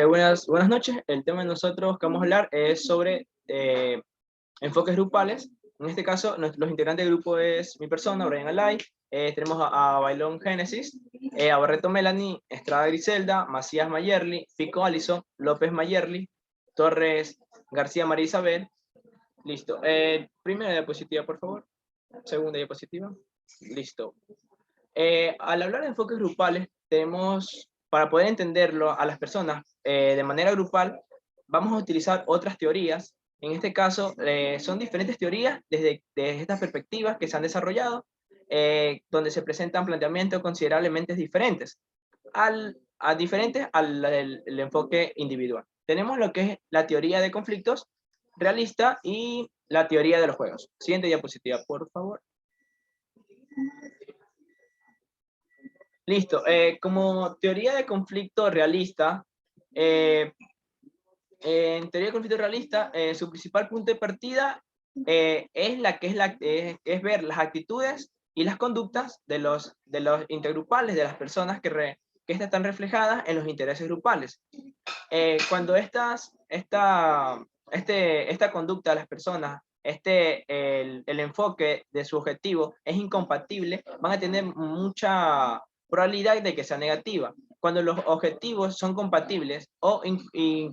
Buenas noches. El tema de nosotros que vamos a hablar es sobre enfoques grupales. En este caso, los integrantes del grupo es mi persona, Brian Alay. Tenemos a Bailón Génesis, a Barreto Melanie, Estrada Griselda, Macías Mayerly, Fico Alison, López Mayerly, Torres García María Isabel. Listo. Primera diapositiva, por favor. Segunda diapositiva. Listo. Al hablar de enfoques grupales, tenemos, para poder entenderlo a las personas de manera grupal, vamos a utilizar otras teorías. En este caso, son diferentes teorías desde estas perspectivas que se han desarrollado, donde se presentan planteamientos considerablemente diferentes diferentes al el enfoque individual. Tenemos lo que es la teoría de conflictos realista y la teoría de los juegos. Siguiente diapositiva, por favor. Listo. Como teoría de conflicto realista, en teoría de conflicto realista, su principal punto de partida es ver las actitudes y las conductas de los intergrupales, de las personas que estas están reflejadas en los intereses grupales. Cuando esta conducta de las personas, el enfoque de su objetivo es incompatible, van a tener mucha probabilidad de que sea negativa. Cuando los objetivos son compatibles o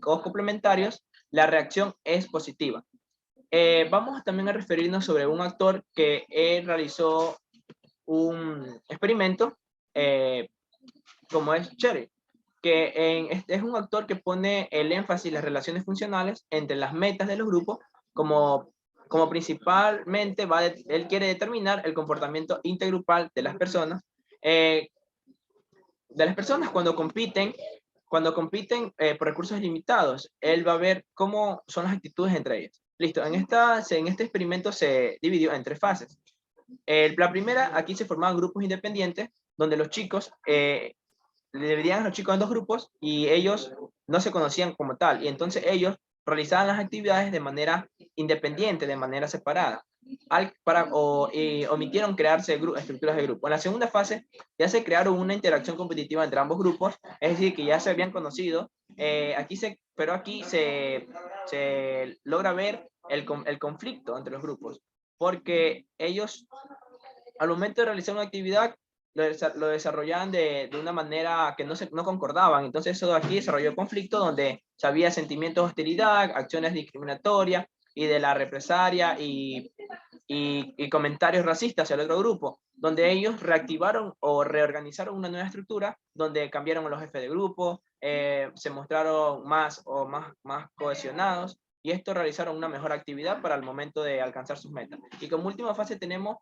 complementarios, la reacción es positiva. Vamos también a referirnos sobre un actor que realizó un experimento, como es Cherry, que es un actor que pone el énfasis en las relaciones funcionales entre las metas de los grupos, como principalmente él quiere determinar el comportamiento intergrupal de las personas, cuando compiten por recursos limitados. Él va a ver cómo son las actitudes entre ellas. Listo, en este experimento se dividió en 3 fases. La primera, aquí se formaban grupos independientes, donde los chicos, le dividían a los chicos en 2 grupos, y ellos no se conocían como tal, y entonces ellos realizaban las actividades de manera independiente, de manera separada. Omitieron crearse estructuras de grupo. En la segunda fase ya se crearon una interacción competitiva entre ambos grupos, es decir, que ya se habían conocido. Pero aquí se logra ver el conflicto entre los grupos, porque ellos, al momento de realizar una actividad, lo desarrollaban de una manera que no concordaban. Entonces eso de aquí desarrolló conflicto, donde había sentimientos de hostilidad, acciones discriminatorias y de la represalia y comentarios racistas hacia el otro grupo, donde ellos reactivaron o reorganizaron una nueva estructura, donde cambiaron a los jefes de grupo, se mostraron más cohesionados, y esto realizaron una mejor actividad para el momento de alcanzar sus metas. Y como última fase tenemos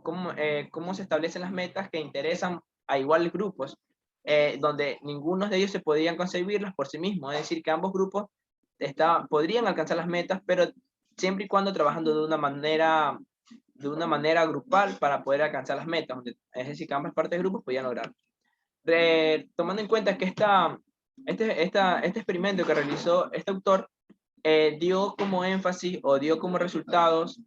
cómo se establecen las metas que interesan a iguales grupos, donde ninguno de ellos se podían concebirlas por sí mismos. Es decir, que ambos grupos podrían alcanzar las metas, pero siempre y cuando trabajando de una manera grupal para poder alcanzar las metas, es decir, que ambas partes del grupo podían lograr. Tomando en cuenta que este experimento que realizó este autor dio como énfasis o dio como resultados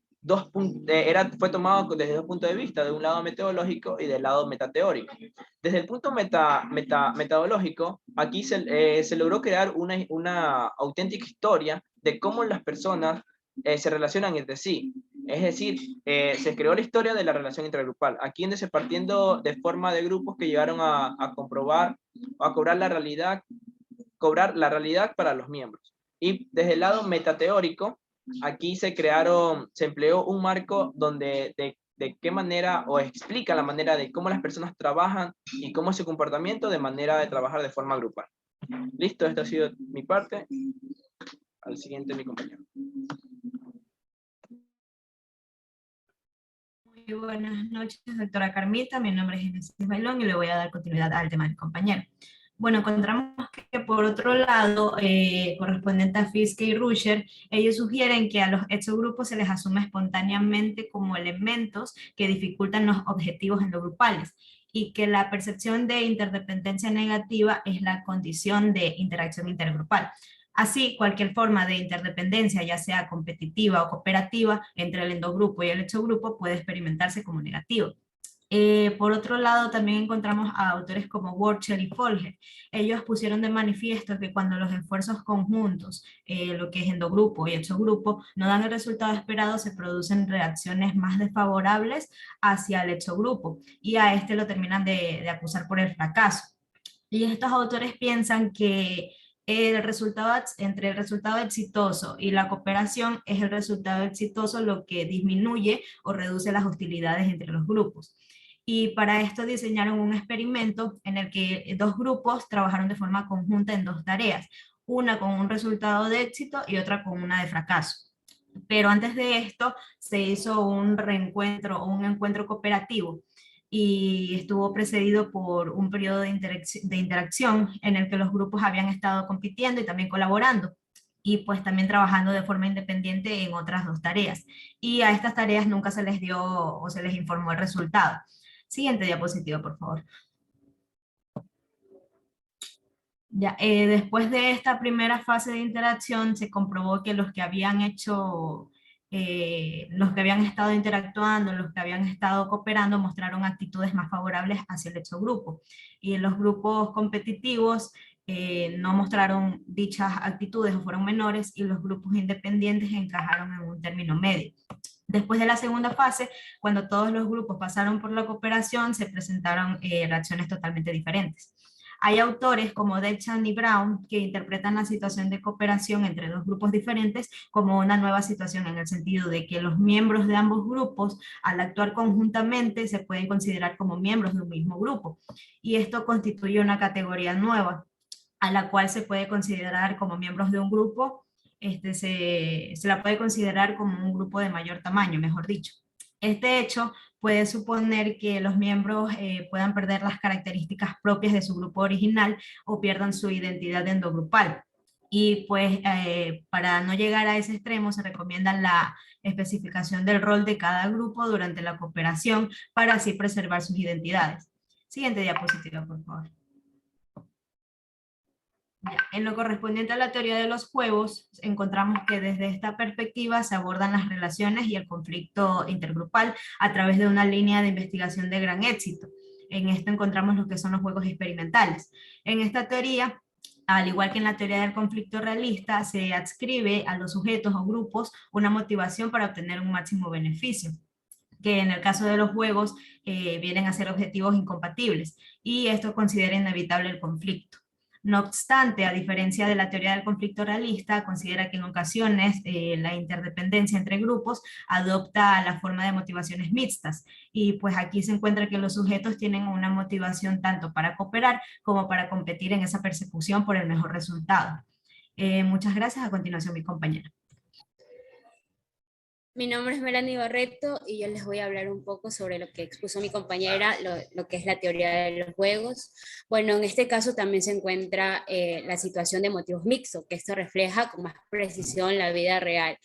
fue tomado desde 2 puntos de vista, de un lado metodológico y del lado metateórico. Desde el punto metodológico, aquí se logró crear una auténtica historia de cómo las personas se relacionan entre sí. Es decir, se creó la historia de la relación intergrupal. Aquí donde partiendo de forma de grupos que llegaron a comprobar o a cobrar la realidad para los miembros. Y desde el lado metateórico, aquí se empleó un marco donde de qué manera, o explica la manera de cómo las personas trabajan y cómo es su comportamiento de manera de trabajar de forma grupal. Listo, esta ha sido mi parte. Al siguiente, mi compañero. Muy buenas noches, doctora Carmita. Mi nombre es Génesis Bailón y le voy a dar continuidad al tema del compañero. Bueno, encontramos que por otro lado, correspondiente a Fiske y Ruscher, ellos sugieren que a los exogrupos se les asume espontáneamente como elementos que dificultan los objetivos en los grupales, y que la percepción de interdependencia negativa es la condición de interacción intergrupal. Así, cualquier forma de interdependencia, ya sea competitiva o cooperativa, entre el endogrupo y el exogrupo puede experimentarse como negativo. Por otro lado, también encontramos a autores como Worcester y Folger. Ellos pusieron de manifiesto que cuando los esfuerzos conjuntos, lo que es endogrupo y exogrupo, no dan el resultado esperado, se producen reacciones más desfavorables hacia el exogrupo y a este lo terminan de acusar por el fracaso. Y estos autores piensan que entre el resultado exitoso y la cooperación es el resultado exitoso lo que disminuye o reduce las hostilidades entre los grupos. Y para esto diseñaron un experimento en el que dos grupos trabajaron de forma conjunta en dos tareas, una con un resultado de éxito y otra con una de fracaso. Pero antes de esto se hizo un reencuentro o un encuentro cooperativo y estuvo precedido por un periodo de interacción en el que los grupos habían estado compitiendo y también colaborando y pues también trabajando de forma independiente en otras dos tareas. Y a estas tareas nunca se les dio o se les informó el resultado. Siguiente diapositiva, por favor. Ya, después de esta primera fase de interacción se comprobó que los que habían hecho, los que habían estado interactuando, los que habían estado cooperando mostraron actitudes más favorables hacia el hecho grupo. Y en los grupos competitivos no mostraron dichas actitudes o fueron menores y los grupos independientes encajaron en un término medio. Después de la segunda fase, cuando todos los grupos pasaron por la cooperación, se presentaron reacciones totalmente diferentes. Hay autores como Dechan y Brown que interpretan la situación de cooperación entre dos grupos diferentes como una nueva situación en el sentido de que los miembros de ambos grupos, al actuar conjuntamente, se pueden considerar como miembros de un mismo grupo. Y esto constituye una categoría nueva a la cual se puede considerar como miembros de un grupo, se la puede considerar como un grupo de mayor tamaño, mejor dicho. Este hecho puede suponer que los miembros puedan perder las características propias de su grupo original o pierdan su identidad endogrupal. Y pues para no llegar a ese extremo se recomienda la especificación del rol de cada grupo durante la cooperación para así preservar sus identidades. Siguiente diapositiva, por favor. En lo correspondiente a la teoría de los juegos, encontramos que desde esta perspectiva se abordan las relaciones y el conflicto intergrupal a través de una línea de investigación de gran éxito. En esto encontramos lo que son los juegos experimentales. En esta teoría, al igual que en la teoría del conflicto realista, se adscribe a los sujetos o grupos una motivación para obtener un máximo beneficio, que en el caso de los juegos vienen a ser objetivos incompatibles, y esto considera inevitable el conflicto. No obstante, a diferencia de la teoría del conflicto realista, considera que en ocasiones la interdependencia entre grupos adopta la forma de motivaciones mixtas, y pues aquí se encuentra que los sujetos tienen una motivación tanto para cooperar como para competir en esa persecución por el mejor resultado. Muchas gracias. A continuación, mi compañera. Mi nombre es Melanie Barreto y yo les voy a hablar un poco sobre lo que expuso mi compañera, lo que es la teoría de los juegos. Bueno, en este caso también se encuentra la situación de motivos mixtos, que esto refleja con más precisión la vida real,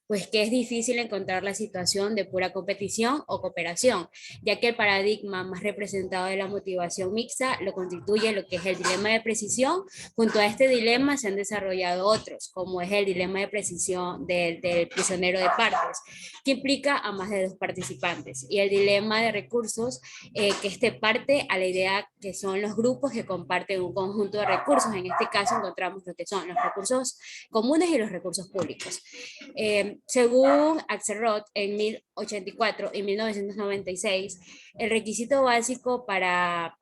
pues que es difícil encontrar la situación de pura competición o cooperación, ya que el paradigma más representado de la motivación mixta lo constituye lo que es el dilema de precisión. Junto a este dilema se han desarrollado otros, como es el dilema de precisión del prisionero de partes, que implica a más de dos participantes, y el dilema de recursos, que este parte a la idea que son los grupos que comparten un conjunto de recursos. En este caso encontramos lo que son los recursos comunes y los recursos públicos. Según Axelrod, en 1084 y 1996, el requisito básico para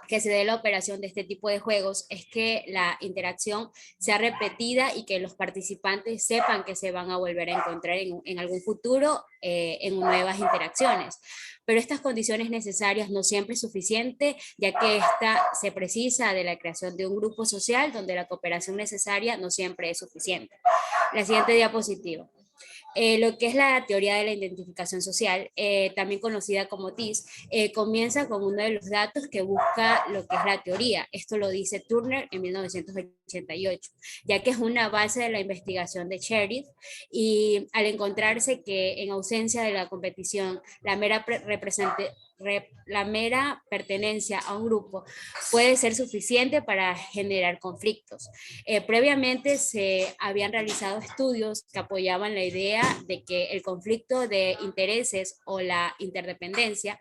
que se dé la operación de este tipo de juegos es que la interacción sea repetida y que los participantes sepan que se van a volver a encontrar en algún futuro en nuevas interacciones. Pero estas condiciones necesarias no siempre es suficiente, ya que esta se precisa de la creación de un grupo social donde la cooperación necesaria no siempre es suficiente. La siguiente diapositiva. Lo que es la teoría de la identificación social, también conocida como TIS, comienza con uno de los datos que busca lo que es la teoría. Esto lo dice Turner en 1988, ya que es una base de la investigación de Sheriff, y al encontrarse que en ausencia de la competición, la mera la mera pertenencia a un grupo puede ser suficiente para generar conflictos. Previamente se habían realizado estudios que apoyaban la idea de que el conflicto de intereses o la interdependencia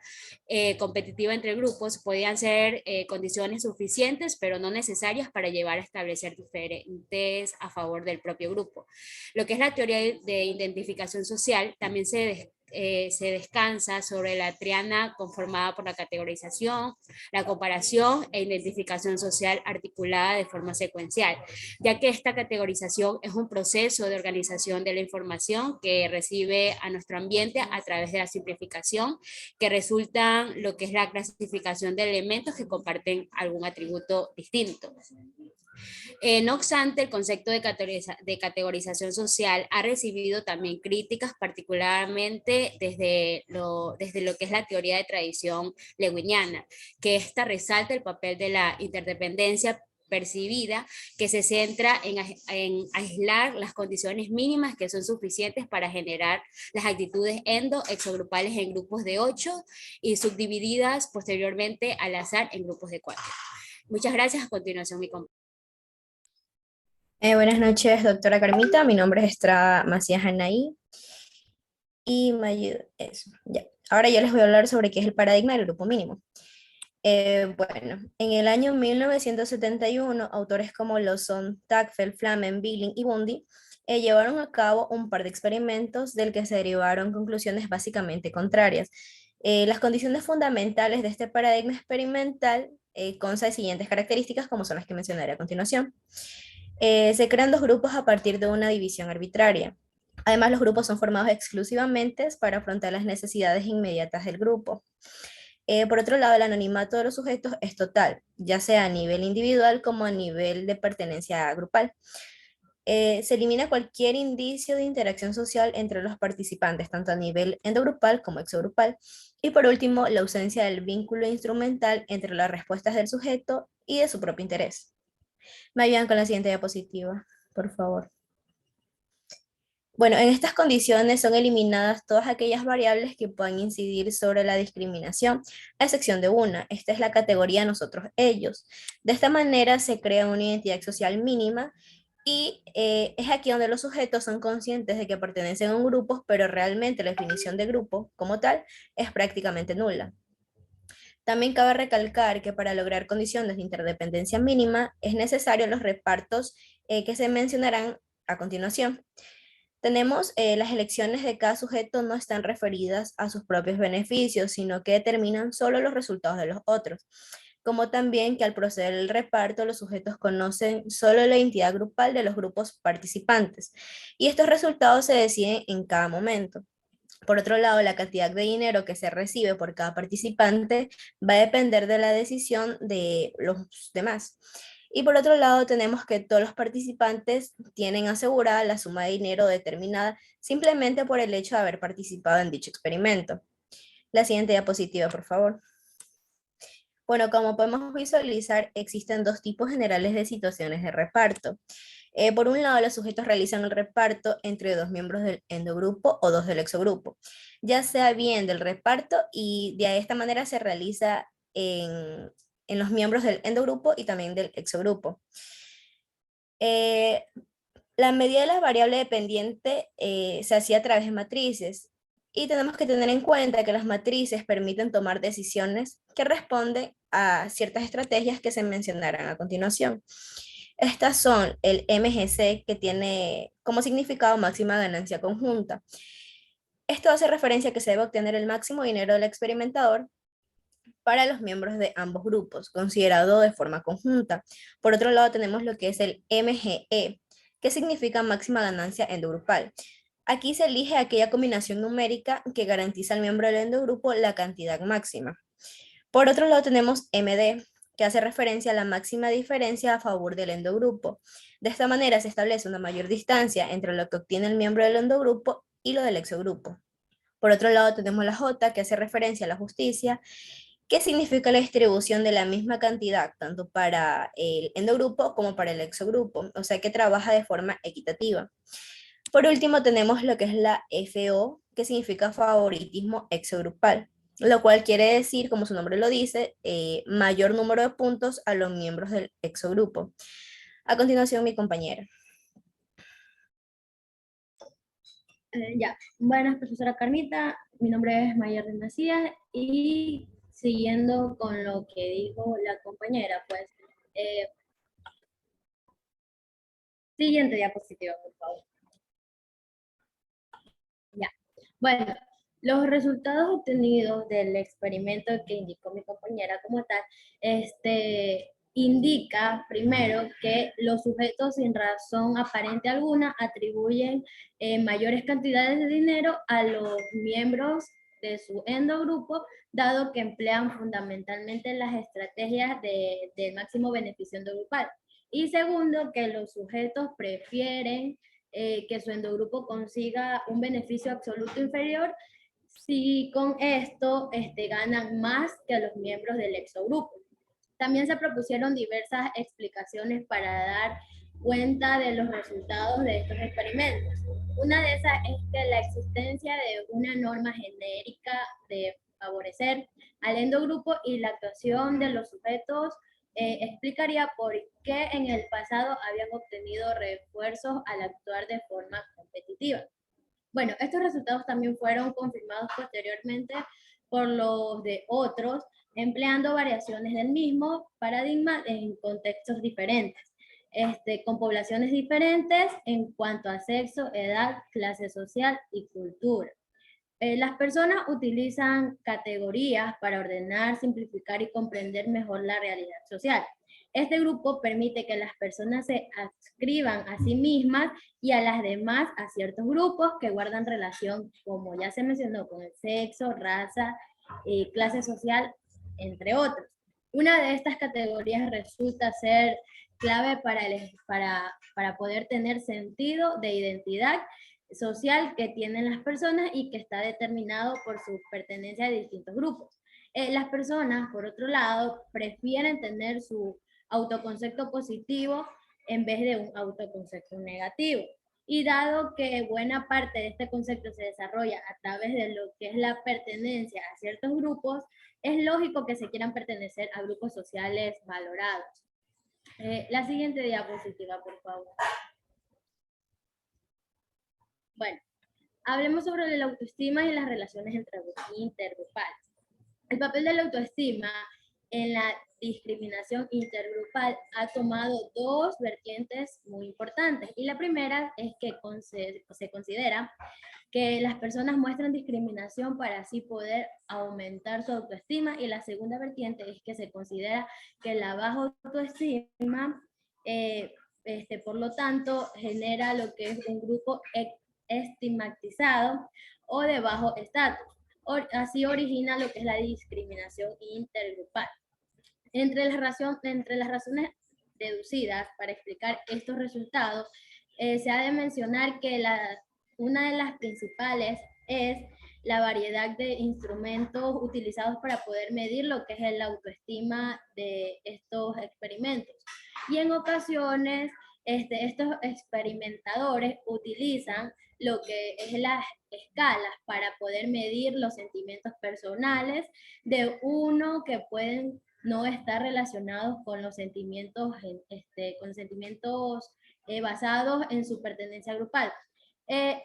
competitiva entre grupos podían ser condiciones suficientes, pero no necesarias para llevar a establecer diferentes a favor del propio grupo. Lo que es la teoría de identificación social también se descansa sobre la triana conformada por la categorización, la comparación e identificación social articulada de forma secuencial, ya que esta categorización es un proceso de organización de la información que recibe a nuestro ambiente a través de la simplificación, que resultan lo que es la clasificación de elementos que comparten algún atributo distinto. No obstante, el concepto de categorización social ha recibido también críticas, particularmente desde lo que es la teoría de tradición lewiniana, que esta resalta el papel de la interdependencia percibida, que se centra en aislar las condiciones mínimas que son suficientes para generar las actitudes exogrupales en grupos de 8 y subdivididas posteriormente al azar en grupos de 4. Muchas gracias. A continuación, mi compañero. Buenas noches, doctora Carmita. Mi nombre es Estrada Macías Anaí. Y me ayuda, eso, ya. Ahora yo les voy a hablar sobre qué es el paradigma del grupo mínimo. Bueno, en el año 1971, autores como Lawson, Tagfeld, Flamen, Billing y Bundy llevaron a cabo un par de experimentos del que se derivaron conclusiones básicamente contrarias. Las condiciones fundamentales de este paradigma experimental constan de siguientes características, como son las que mencionaré a continuación. Se crean dos grupos a partir de una división arbitraria. Además, los grupos son formados exclusivamente para afrontar las necesidades inmediatas del grupo. Por otro lado, el anonimato de los sujetos es total, ya sea a nivel individual como a nivel de pertenencia grupal. Se elimina cualquier indicio de interacción social entre los participantes, tanto a nivel endogrupal como exogrupal. Y por último, la ausencia del vínculo instrumental entre las respuestas del sujeto y de su propio interés. Me ayudan con la siguiente diapositiva, por favor. Bueno, en estas condiciones son eliminadas todas aquellas variables que puedan incidir sobre la discriminación, a excepción de una. Esta es la categoría nosotros-ellos. De esta manera se crea una identidad social mínima y es aquí donde los sujetos son conscientes de que pertenecen a un grupo, pero realmente la definición de grupo como tal es prácticamente nula. También cabe recalcar que para lograr condiciones de interdependencia mínima es necesario los repartos que se mencionarán a continuación. Tenemos las elecciones de cada sujeto no están referidas a sus propios beneficios, sino que determinan solo los resultados de los otros, como también que al proceder el reparto los sujetos conocen solo la identidad grupal de los grupos participantes, y estos resultados se deciden en cada momento. Por otro lado, la cantidad de dinero que se recibe por cada participante va a depender de la decisión de los demás. Y por otro lado, tenemos que todos los participantes tienen asegurada la suma de dinero determinada simplemente por el hecho de haber participado en dicho experimento. La siguiente diapositiva, por favor. Bueno, como podemos visualizar, existen dos tipos generales de situaciones de reparto. Por un lado, los sujetos realizan el reparto entre dos miembros del endogrupo o dos del exogrupo, ya sea bien del reparto y de esta manera se realiza en los miembros del endogrupo y también del exogrupo. La medida de la variable dependiente se hacía a través de matrices y tenemos que tener en cuenta que las matrices permiten tomar decisiones que responden a ciertas estrategias que se mencionarán a continuación. Estas son el MGC, que tiene como significado máxima ganancia conjunta. Esto hace referencia a que se debe obtener el máximo dinero del experimentador para los miembros de ambos grupos, considerado de forma conjunta. Por otro lado, tenemos lo que es el MGE, que significa máxima ganancia endogrupal. Aquí se elige aquella combinación numérica que garantiza al miembro del endogrupo la cantidad máxima. Por otro lado, tenemos MD, que hace referencia a la máxima diferencia a favor del endogrupo. De esta manera se establece una mayor distancia entre lo que obtiene el miembro del endogrupo y lo del exogrupo. Por otro lado, tenemos la J, que hace referencia a la justicia, que significa la distribución de la misma cantidad, tanto para el endogrupo como para el exogrupo, o sea que trabaja de forma equitativa. Por último, tenemos lo que es la FO, que significa favoritismo exogrupal. lo cual quiere decir, como su nombre lo dice, mayor número de puntos a los miembros del exogrupo. A continuación, mi compañera. Ya, buenas, profesora Carmita, mi nombre es Mayerlin Macías y siguiendo con lo que dijo la compañera, pues, siguiente diapositiva, por favor. Ya, bueno, los resultados obtenidos del experimento que indicó mi compañera como tal, indica primero que los sujetos sin razón aparente alguna atribuyen mayores cantidades de dinero a los miembros de su endogrupo, dado que emplean fundamentalmente las estrategias del máximo beneficio endogrupal. Y segundo, que los sujetos prefieren que su endogrupo consiga un beneficio absoluto inferior si con esto ganan más que los miembros del exogrupo. También se propusieron diversas explicaciones para dar cuenta de los resultados de estos experimentos. Una de esas es que la existencia de una norma genérica de favorecer al endogrupo y la actuación de los sujetos explicaría por qué en el pasado habían obtenido refuerzos al actuar de forma competitiva. Bueno, estos resultados también fueron confirmados posteriormente por los de otros, empleando variaciones del mismo paradigma en contextos diferentes, con poblaciones diferentes en cuanto a sexo, edad, clase social y cultura. Las personas utilizan categorías para ordenar, simplificar y comprender mejor la realidad social. Este grupo permite que las personas se adscriban a sí mismas y a las demás a ciertos grupos que guardan relación, como ya se mencionó, con el sexo, raza, clase social, entre otros. Una de estas categorías resulta ser clave para poder tener sentido de identidad social que tienen las personas y que está determinado por su pertenencia a distintos grupos. Las personas, por otro lado, prefieren tener su autoconcepto positivo en vez de un autoconcepto negativo. Y dado que buena parte de este concepto se desarrolla a través de lo que es la pertenencia a ciertos grupos, es lógico que se quieran pertenecer a grupos sociales valorados. La siguiente diapositiva, por favor. Bueno, hablemos sobre la autoestima y las relaciones intergrupales. El papel de la autoestima en la discriminación intergrupal ha tomado dos vertientes muy importantes. Y la primera es que se considera que las personas muestran discriminación para así poder aumentar su autoestima. Y la segunda vertiente es que se considera que la baja autoestima, por lo tanto, genera lo que es un grupo estigmatizado o de bajo estatus. Así origina lo que es la discriminación intergrupal. Entre las razones deducidas para explicar estos resultados, se ha de mencionar que una de las principales es la variedad de instrumentos utilizados para poder medir lo que es la autoestima de estos experimentos. Y en ocasiones, estos experimentadores utilizan lo que es las escalas para poder medir los sentimientos personales de uno que pueden no estar relacionados con los sentimientos, basados en su pertenencia grupal.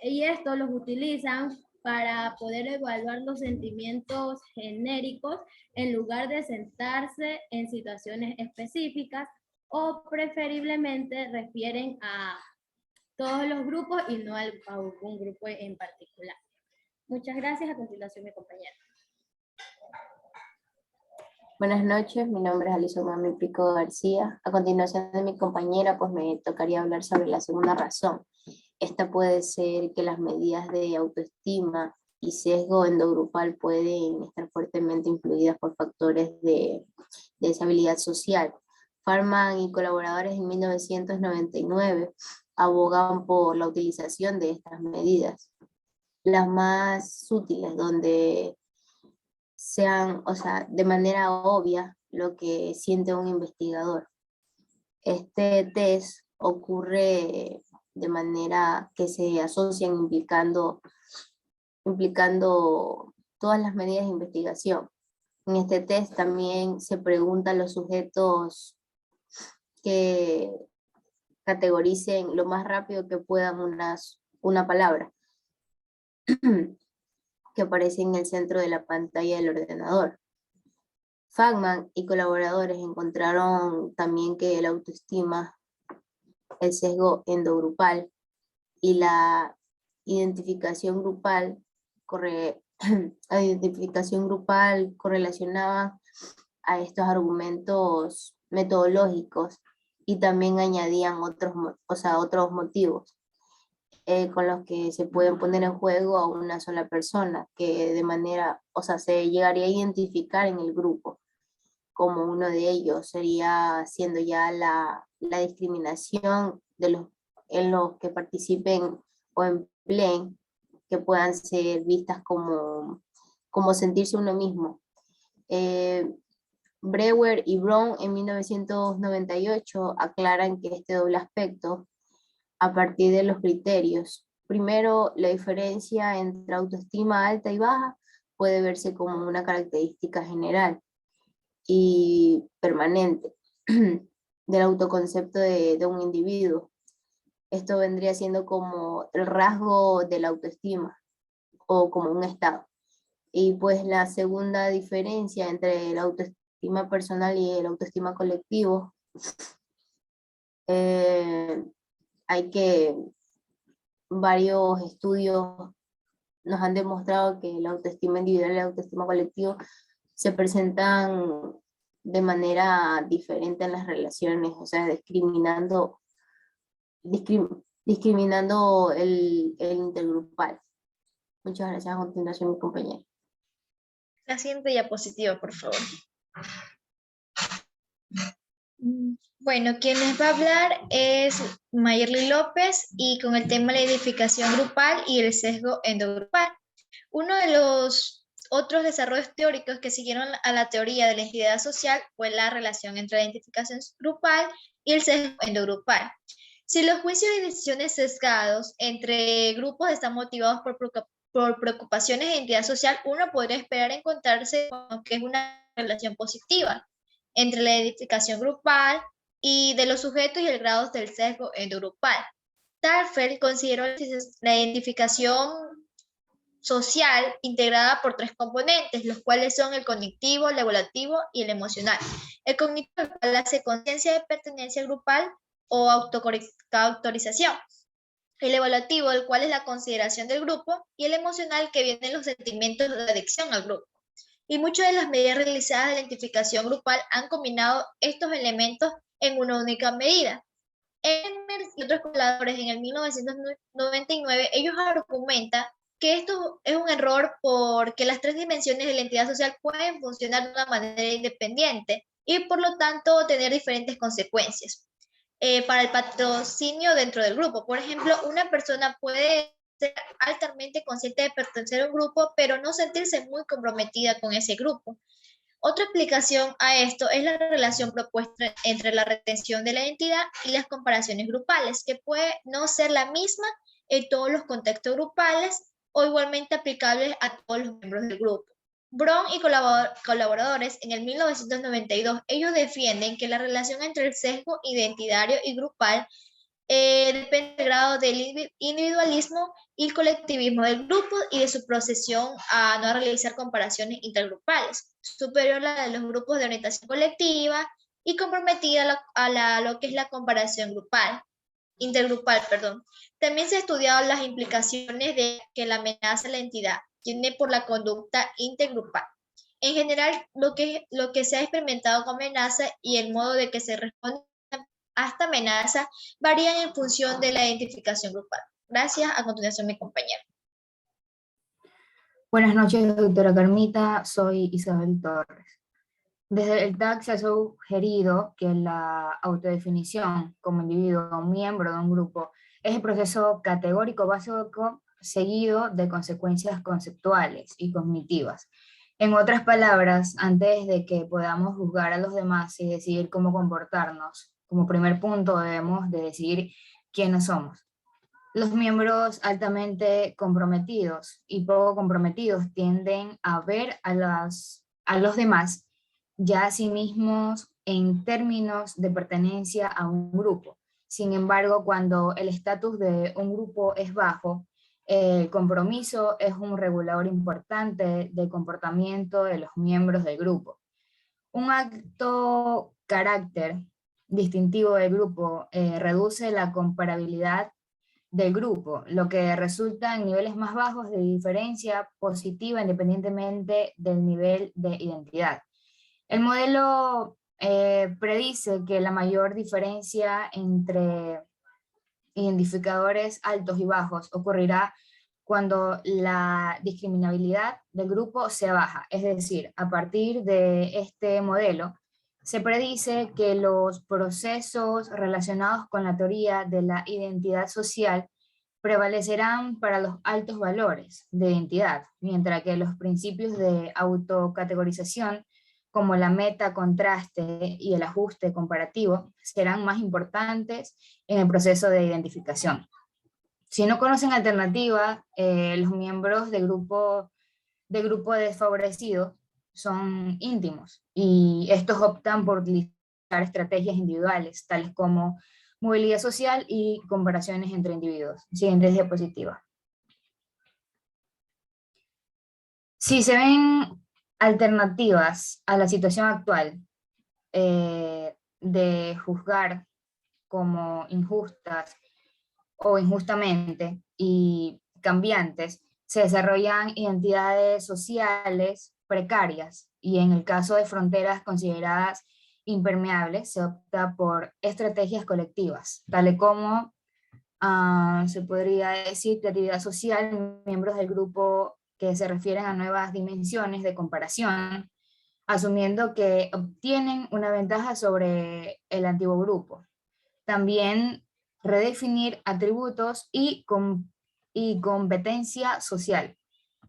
Y esto los utilizan para poder evaluar los sentimientos genéricos en lugar de sentarse en situaciones específicas, o preferiblemente refieren a todos los grupos y no a algún grupo en particular. Muchas gracias. A continuación, mi compañera. Buenas noches, mi nombre es Alison Mami Pico García. A continuación de mi compañera, pues me tocaría hablar sobre la segunda razón. Esta puede ser que las medidas de autoestima y sesgo endogrupal pueden estar fuertemente influidas por factores de deshabilidad social. Farman y colaboradores en 1999 abogan por la utilización de estas medidas. Las más útiles, donde sean, o sea, de manera obvia lo que siente un investigador. Este test ocurre de manera que se asocian implicando todas las medidas de investigación. En este test también se pregunta a los sujetos que categoricen lo más rápido que puedan una palabra que aparece en el centro de la pantalla del ordenador. Fagman y colaboradores encontraron también que la autoestima, el sesgo endogrupal y la identificación grupal, la identificación grupal correlacionaba a estos argumentos metodológicos y también añadían otros motivos con los que se pueden poner en juego a una sola persona, que de manera, se llegaría a identificar en el grupo como uno de ellos, sería siendo ya la discriminación en los que participen o empleen, que puedan ser vistas como sentirse uno mismo. Brewer y Brown en 1998 aclaran que este doble aspecto, a partir de los criterios. Primero, la diferencia entre autoestima alta y baja puede verse como una característica general y permanente del autoconcepto de un individuo. Esto vendría siendo como el rasgo de la autoestima o como un estado. Y pues la segunda diferencia entre la autoestima personal y el autoestima colectivo, varios estudios nos han demostrado que la autoestima individual y la autoestima colectivo se presentan de manera diferente en las relaciones, discriminando el intergrupal. Muchas gracias. A continuación, mi compañero. La siguiente diapositiva, por favor. Bueno, quien les va a hablar es Mayerly López y con el tema de la identificación grupal y el sesgo endogrupal. Uno de los otros desarrollos teóricos que siguieron a la teoría de la identidad social fue la relación entre la identificación grupal y el sesgo endogrupal. Si los juicios y decisiones sesgados entre grupos están motivados por preocupaciones de identidad social, uno podría esperar encontrarse con que es una relación positiva entre la identificación grupal y de los sujetos y el grado del sesgo endogrupal. Tarfeld consideró la identificación social integrada por tres componentes, los cuales son el cognitivo, el evaluativo y el emocional. El cognitivo hace conciencia de pertenencia grupal o autorización. El evaluativo, el cual es la consideración del grupo, y el emocional, que vienen los sentimientos de adicción al grupo. Y muchas de las medidas realizadas de la identificación grupal han combinado estos elementos en una única medida. Emmers y otros colaboradores en el 1999, ellos argumentan que esto es un error porque las tres dimensiones de la identidad social pueden funcionar de una manera independiente y por lo tanto tener diferentes consecuencias para el patrocinio dentro del grupo. Por ejemplo, una persona puede ser altamente consciente de pertenecer a un grupo, pero no sentirse muy comprometida con ese grupo. Otra explicación a esto es la relación propuesta entre la retención de la identidad y las comparaciones grupales, que puede no ser la misma en todos los contextos grupales o igualmente aplicables a todos los miembros del grupo. Brown y colaboradores en el 1992, ellos defienden que la relación entre el sesgo identitario y grupal depende del grado del individualismo y colectivismo del grupo y de su procesión a no realizar comparaciones intergrupales, superior a la de los grupos de orientación colectiva y comprometida a lo que es la comparación intergrupal. También se ha estudiado las implicaciones de que la amenaza a la entidad tiene por la conducta intergrupal. En general, lo que se ha experimentado con amenaza y el modo de que se responde a esta amenaza varían en función de la identificación grupal. Gracias. A continuación, mi compañero. Buenas noches, doctora Carmita. Soy Isabel Torres. Desde el TAC se ha sugerido que la autodefinición como individuo o miembro de un grupo es el proceso categórico básico seguido de consecuencias conceptuales y cognitivas. En otras palabras, antes de que podamos juzgar a los demás y decidir cómo comportarnos, como primer punto debemos de decidir quiénes somos. Los miembros altamente comprometidos y poco comprometidos tienden a ver a los demás ya a sí mismos en términos de pertenencia a un grupo. Sin embargo, cuando el estatus de un grupo es bajo, el compromiso es un regulador importante del comportamiento de los miembros del grupo. Un alto carácter distintivo del grupo reduce la comparabilidad del grupo, lo que resulta en niveles más bajos de diferencia positiva independientemente del nivel de identidad. El modelo predice que la mayor diferencia entre identificadores altos y bajos ocurrirá cuando la discriminabilidad del grupo sea baja. Es decir, a partir de este modelo, se predice que los procesos relacionados con la teoría de la identidad social prevalecerán para los altos valores de identidad, mientras que los principios de autocategorización, como la meta, contraste y el ajuste comparativo, serán más importantes en el proceso de identificación. Si no conocen alternativa, los miembros de grupo desfavorecido son íntimos y estos optan por utilizar estrategias individuales, tales como movilidad social y comparaciones entre individuos. Siguiente diapositiva. Si se ven alternativas a la situación actual de juzgar como injustas o injustamente y cambiantes, se desarrollan identidades sociales precarias y en el caso de fronteras consideradas impermeables se opta por estrategias colectivas, tales como se podría decir creatividad social, miembros del grupo que se refieren a nuevas dimensiones de comparación, asumiendo que obtienen una ventaja sobre el antiguo grupo. También redefinir atributos y competencia social.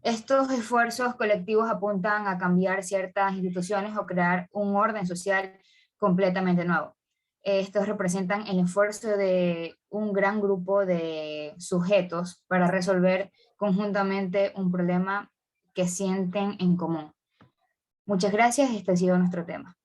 Estos esfuerzos colectivos apuntan a cambiar ciertas instituciones o crear un orden social completamente nuevo. Estos representan el esfuerzo de un gran grupo de sujetos para resolver conjuntamente un problema que sienten en común. Muchas gracias, este ha sido nuestro tema.